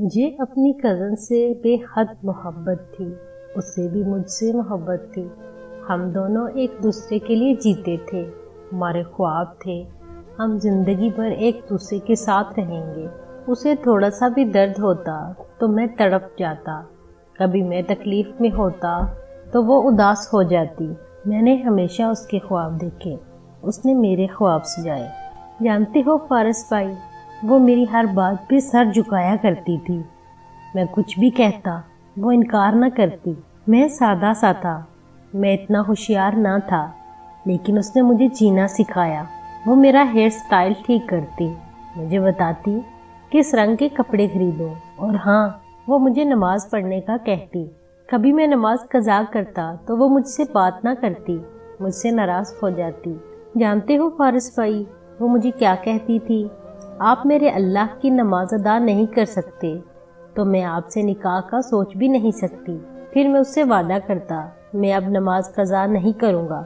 مجھے اپنی کزن سے بے حد محبت تھی، اس سے بھی مجھ سے محبت تھی۔ ہم دونوں ایک دوسرے کے لیے جیتے تھے، ہمارے خواب تھے ہم زندگی بھر ایک دوسرے کے ساتھ رہیں گے۔ اسے تھوڑا سا بھی درد ہوتا تو میں تڑپ جاتا، کبھی میں تکلیف میں ہوتا تو وہ اداس ہو جاتی۔ میں نے ہمیشہ اس کے خواب دیکھے، اس نے میرے خواب سجائے۔ جانتے ہو فارس بھائی، وہ میری ہر بات پہ سر جھکایا کرتی تھی۔ میں کچھ بھی کہتا وہ انکار نہ کرتی۔ میں سادہ سا تھا، میں اتنا ہوشیار نہ تھا، لیکن اس نے مجھے جینا سکھایا۔ وہ میرا ہیئر سٹائل ٹھیک کرتی، مجھے بتاتی کس رنگ کے کپڑے خریدوں، اور ہاں وہ مجھے نماز پڑھنے کا کہتی۔ کبھی میں نماز قضا کرتا تو وہ مجھ سے بات نہ کرتی، مجھ سے ناراض ہو جاتی۔ جانتے ہو فارس بھائی، وہ مجھے کیا کہتی تھی؟ آپ میرے اللہ کی نماز ادا نہیں کر سکتے تو میں آپ سے نکاح کا سوچ بھی نہیں سکتی۔ پھر میں اس سے وعدہ کرتا میں اب نماز قضا نہیں کروں گا،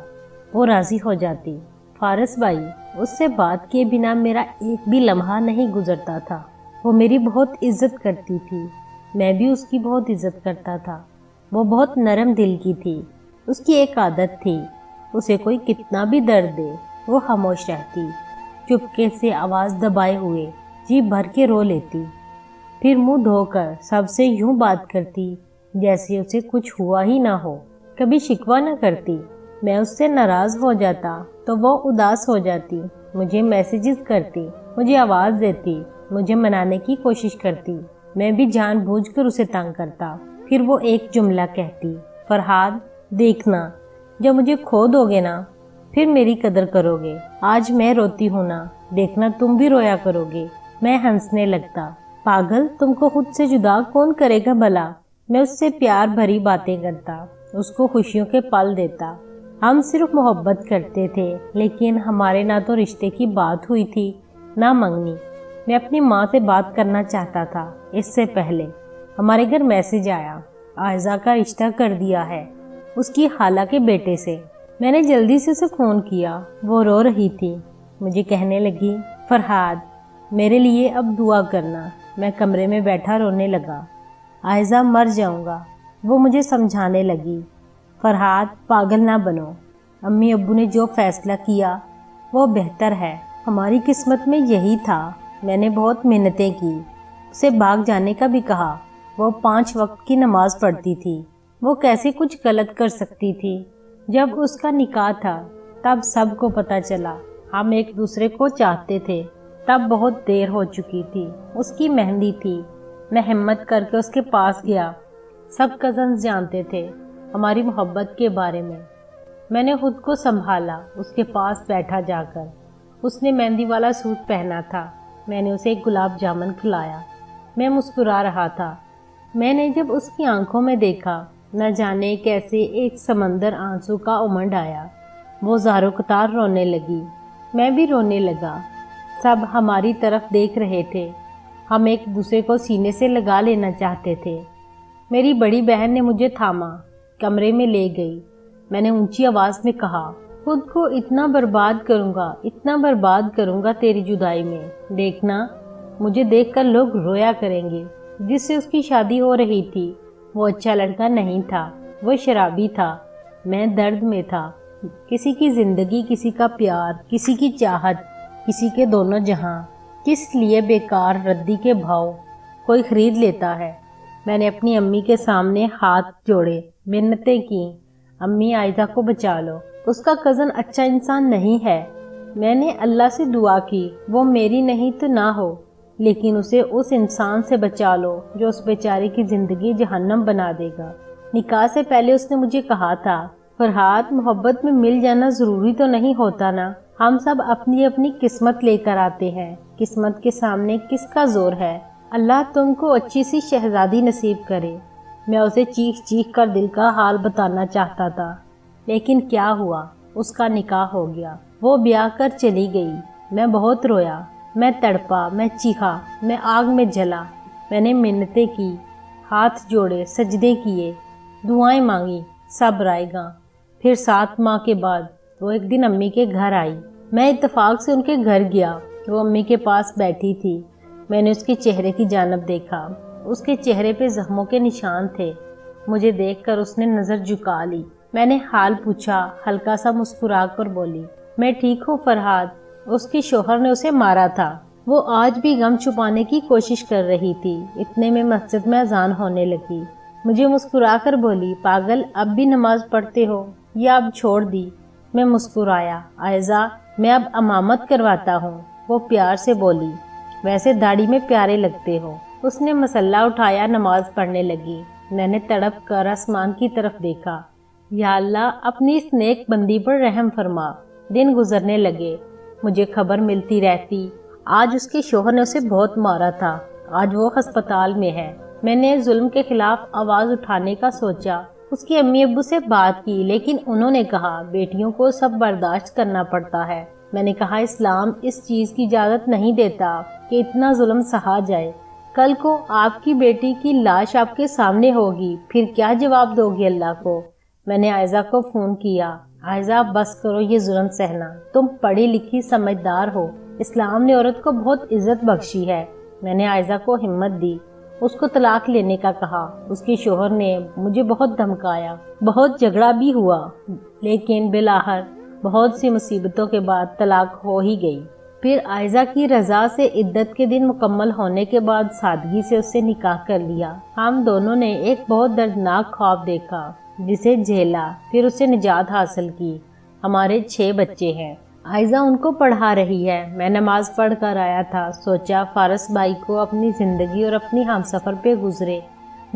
وہ راضی ہو جاتی۔ فارس بھائی، اس سے بات کیے بنا میرا ایک بھی لمحہ نہیں گزرتا تھا۔ وہ میری بہت عزت کرتی تھی، میں بھی اس کی بہت عزت کرتا تھا۔ وہ بہت نرم دل کی تھی۔ اس کی ایک عادت تھی، اسے کوئی کتنا بھی درد دے وہ خاموش رہتی، چپکے سے آواز دبائے ہوئے جی بھر کے رو لیتی، پھر منہ دھو کر سب سے یوں بات کرتی جیسے اسے کچھ ہوا ہی نہ ہو، کبھی شکوہ نہ کرتی۔ میں اس سے ناراض ہو جاتا تو وہ اداس ہو جاتی، مجھے میسیجز کرتی، مجھے آواز دیتی، مجھے منانے کی کوشش کرتی۔ میں بھی جان بوجھ کر اسے تنگ کرتا۔ پھر وہ ایک جملہ کہتی، فرحاد دیکھنا، جب مجھے کھو دو گے نا پھر میری قدر کرو گے۔ آج میں روتی ہوں نا، دیکھنا تم بھی رویا کرو گے۔ میں ہنسنے لگتا، پاگل تم کو خود سے جدا کون کرے گا بھلا۔ میں اس سے پیار بھری باتیں کرتا، اس کو خوشیوں کے پل دیتا۔ ہم صرف محبت کرتے تھے، لیکن ہمارے نہ تو رشتے کی بات ہوئی تھی نہ منگنی۔ میں اپنی ماں سے بات کرنا چاہتا تھا، اس سے پہلے ہمارے گھر میسج آیا، عائزہ کا رشتہ کر دیا ہے اس کی خالہ کے بیٹے سے۔ میں نے جلدی سے اسے فون کیا، وہ رو رہی تھی، مجھے کہنے لگی فرحاد میرے لیے اب دعا کرنا۔ میں کمرے میں بیٹھا رونے لگا، عائزہ مر جاؤں گا۔ وہ مجھے سمجھانے لگی، فرحاد پاگل نہ بنو، امی ابو نے جو فیصلہ کیا وہ بہتر ہے، ہماری قسمت میں یہی تھا۔ میں نے بہت محنتیں کی، اسے بھاگ جانے کا بھی کہا۔ وہ 5 وقت کی نماز پڑھتی تھی، وہ کیسے کچھ غلط کر سکتی تھی؟ جب اس کا نکاح تھا تب سب کو پتہ چلا ہم ایک دوسرے کو چاہتے تھے، تب بہت دیر ہو چکی تھی۔ اس کی مہندی تھی، میں ہمت کر کے اس کے پاس گیا۔ سب کزنز جانتے تھے ہماری محبت کے بارے میں۔ میں نے خود کو سنبھالا، اس کے پاس بیٹھا جا کر۔ اس نے مہندی والا سوٹ پہنا تھا، میں نے اسے ایک گلاب جامن کھلایا۔ میں مسکرا رہا تھا۔ میں نے جب اس کی آنکھوں میں دیکھا، نہ جانے کیسے ایک سمندر آنسو کا امنڈ آیا۔ وہ زارو قطار رونے لگی، میں بھی رونے لگا۔ سب ہماری طرف دیکھ رہے تھے، ہم ایک دوسرے کو سینے سے لگا لینا چاہتے تھے۔ میری بڑی بہن نے مجھے تھاما، کمرے میں لے گئی۔ میں نے اونچی آواز میں کہا، خود کو اتنا برباد کروں گا، اتنا برباد کروں گا تیری جدائی میں، دیکھنا مجھے دیکھ کر لوگ رویا کریں گے۔ جس سے اس کی شادی ہو رہی تھی وہ اچھا لڑکا نہیں تھا، وہ شرابی تھا۔ میں درد میں تھا، کسی کی زندگی، کسی کا پیار، کسی کی چاہت، کسی کے دونوں جہاں، کس لیے بیکار ردی کے بھاؤ کوئی خرید لیتا ہے۔ میں نے اپنی امی کے سامنے ہاتھ جوڑے، منتیں کی، امی عائزہ کو بچا لو، اس کا کزن اچھا انسان نہیں ہے۔ میں نے اللہ سے دعا کی وہ میری نہیں تو نہ ہو، لیکن اسے اس انسان سے بچا لو جو اس بیچارے کی زندگی جہنم بنا دے گا۔ نکاح سے پہلے اس نے مجھے کہا تھا، فرحاد محبت میں مل جانا ضروری تو نہیں ہوتا نا، ہم سب اپنی اپنی قسمت لے کر آتے ہیں، قسمت کے سامنے کس کا زور ہے؟ اللہ تم کو اچھی سی شہزادی نصیب کرے۔ میں اسے چیخ چیخ کر دل کا حال بتانا چاہتا تھا، لیکن کیا ہوا، اس کا نکاح ہو گیا، وہ بیاہ کر چلی گئی۔ میں بہت رویا، میں تڑپا، میں چیخا، میں آگ میں جلا۔ میں نے منتیں کی، ہاتھ جوڑے، سجدے کیے، دعائیں مانگی، صبر آئے گا۔ پھر 7 ماہ کے بعد وہ ایک دن امی کے گھر آئی۔ میں اتفاق سے ان کے گھر گیا، وہ امی کے پاس بیٹھی تھی۔ میں نے اس کے چہرے کی جانب دیکھا، اس کے چہرے پہ زخموں کے نشان تھے۔ مجھے دیکھ کر اس نے نظر جھکا لی۔ میں نے حال پوچھا، ہلکا سا مسکرا کر بولی، میں ٹھیک ہوں فرحاد، اس کے شوہر نے اسے مارا تھا۔ وہ آج بھی غم چھپانے کی کوشش کر رہی تھی۔ اتنے میں مسجد میں اذان ہونے لگی۔ مجھے مسکرا کر بولی، پاگل اب بھی نماز پڑھتے ہو یا اب چھوڑ دی؟ میں مسکرایا، عائزہ میں اب امامت کرواتا ہوں۔ وہ پیار سے بولی، ویسے داڑھی میں پیارے لگتے ہو۔ اس نے مسلح اٹھایا، نماز پڑھنے لگی۔ میں نے تڑپ کر آسمان کی طرف دیکھا، یا اللہ اپنی اس نیک بندی پر رحم فرما۔ دن گزرنے لگے، مجھے خبر ملتی رہتی، آج اس کے شوہر نے اسے بہت مارا تھا، آج وہ ہسپتال میں ہے۔ میں نے ظلم کے خلاف آواز اٹھانے کا سوچا، اس کی امی ابو سے بات کی، لیکن انہوں نے کہا بیٹیوں کو سب برداشت کرنا پڑتا ہے۔ میں نے کہا اسلام اس چیز کی اجازت نہیں دیتا کہ اتنا ظلم سہا جائے۔ کل کو آپ کی بیٹی کی لاش آپ کے سامنے ہوگی، پھر کیا جواب دو گی اللہ کو؟ میں نے عائزہ کو فون کیا، عائزہ بس کرو یہ ظلم سہنا، تم پڑھی لکھی سمجھدار ہو، اسلام نے عورت کو بہت عزت بخشی ہے۔ میں نے عائزہ کو ہمت دی، اس کو طلاق لینے کا کہا۔ اس کے شوہر نے مجھے بہت دھمکایا، بہت جھگڑا بھی ہوا، لیکن بالآخر بہت سی مصیبتوں کے بعد طلاق ہو ہی گئی۔ پھر عائزہ کی رضا سے عدت کے دن مکمل ہونے کے بعد سادگی سے اس سے نکاح کر لیا۔ ہم دونوں نے ایک بہت دردناک خواب دیکھا، جسے جھیلا، پھر اسے نجات حاصل کی۔ ہمارے 6 بچے ہیں۔ عائزہ ان کو پڑھا رہی ہے۔ میں نماز پڑھ کر آیا تھا، سوچا فارس بھائی کو اپنی زندگی اور اپنی ہمسفر پہ گزرے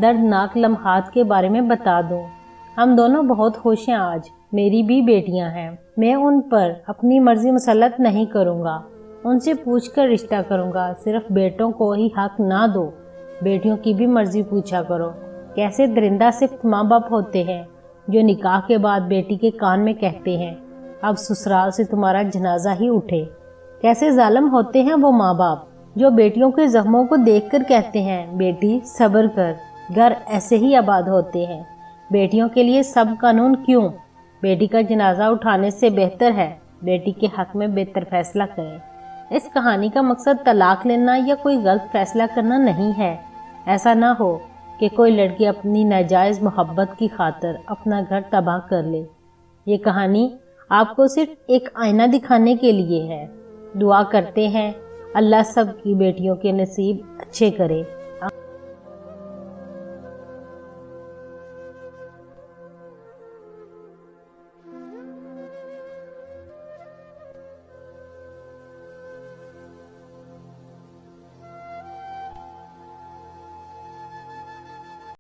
دردناک لمحات کے بارے میں بتا دوں۔ ہم دونوں بہت خوش ہیں آج، میری بھی بیٹیاں ہیں، میں ان پر اپنی مرضی مسلط نہیں کروں گا، ان سے پوچھ کر رشتہ کروں گا۔ صرف بیٹوں کو ہی حق نہ دو، بیٹیوں کی بھی مرضی پوچھا کرو۔ کیسے درندہ صرف ماں باپ ہوتے ہیں جو نکاح کے بعد بیٹی کے کان میں کہتے ہیں اب سسرال سے تمہارا جنازہ ہی اٹھے۔ کیسے ظالم ہوتے ہیں وہ ماں باپ جو بیٹیوں کے زخموں کو دیکھ کر کہتے ہیں بیٹی صبر کر، گھر ایسے ہی آباد ہوتے ہیں۔ بیٹیوں کے لیے سب قانون کیوں؟ بیٹی کا جنازہ اٹھانے سے بہتر ہے بیٹی کے حق میں بہتر فیصلہ کریں۔ اس کہانی کا مقصد طلاق لینا یا کوئی غلط فیصلہ کرنا نہیں ہے۔ ایسا نہ ہو کہ کوئی لڑکی اپنی ناجائز محبت کی خاطر اپنا گھر تباہ کر لے۔ یہ کہانی آپ کو صرف ایک آئینہ دکھانے کے لیے ہے۔ دعا کرتے ہیں اللہ سب کی بیٹیوں کے نصیب اچھے کرے۔